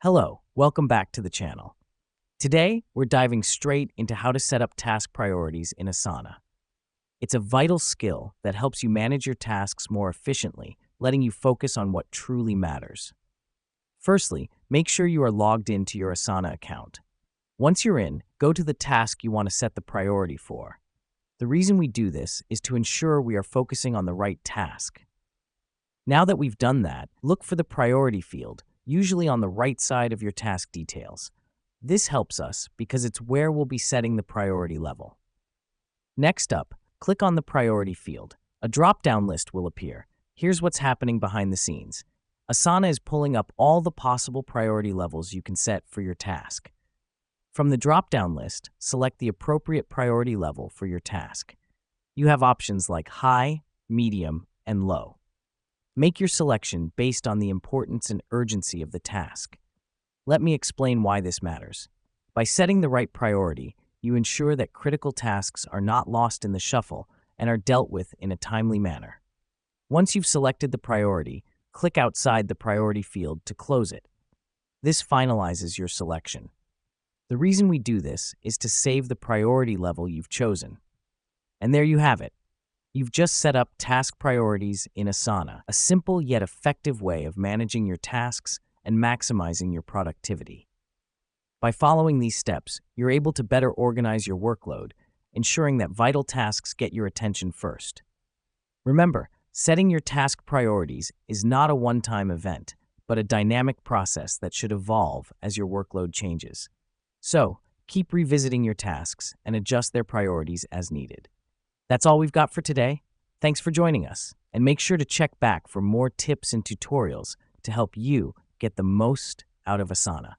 Hello, welcome back to the channel. Today, we're diving straight into how to set up task priorities in Asana. It's a vital skill that helps you manage your tasks more efficiently, letting you focus on what truly matters. Firstly, make sure you are logged into your Asana account. Once you're in, go to the task you want to set the priority for. The reason we do this is to ensure we are focusing on the right task. Now that we've done that, look for the priority field, usually on the right side of your task details. This helps us because it's where we'll be setting the priority level. Next up, click on the priority field. A drop-down list will appear. Here's what's happening behind the scenes. Asana is pulling up all the possible priority levels you can set for your task. From the drop-down list, select the appropriate priority level for your task. You have options like high, medium, and low. Make your selection based on the importance and urgency of the task. Let me explain why this matters. By setting the right priority, you ensure that critical tasks are not lost in the shuffle and are dealt with in a timely manner. Once you've selected the priority, click outside the priority field to close it. This finalizes your selection. The reason we do this is to save the priority level you've chosen. And there you have it. You've just set up task priorities in Asana, a simple yet effective way of managing your tasks and maximizing your productivity. By following these steps, you're able to better organize your workload, ensuring that vital tasks get your attention first. Remember, setting your task priorities is not a one-time event, but a dynamic process that should evolve as your workload changes. So, keep revisiting your tasks and adjust their priorities as needed. That's all we've got for today. Thanks for joining us, and make sure to check back for more tips and tutorials to help you get the most out of Asana.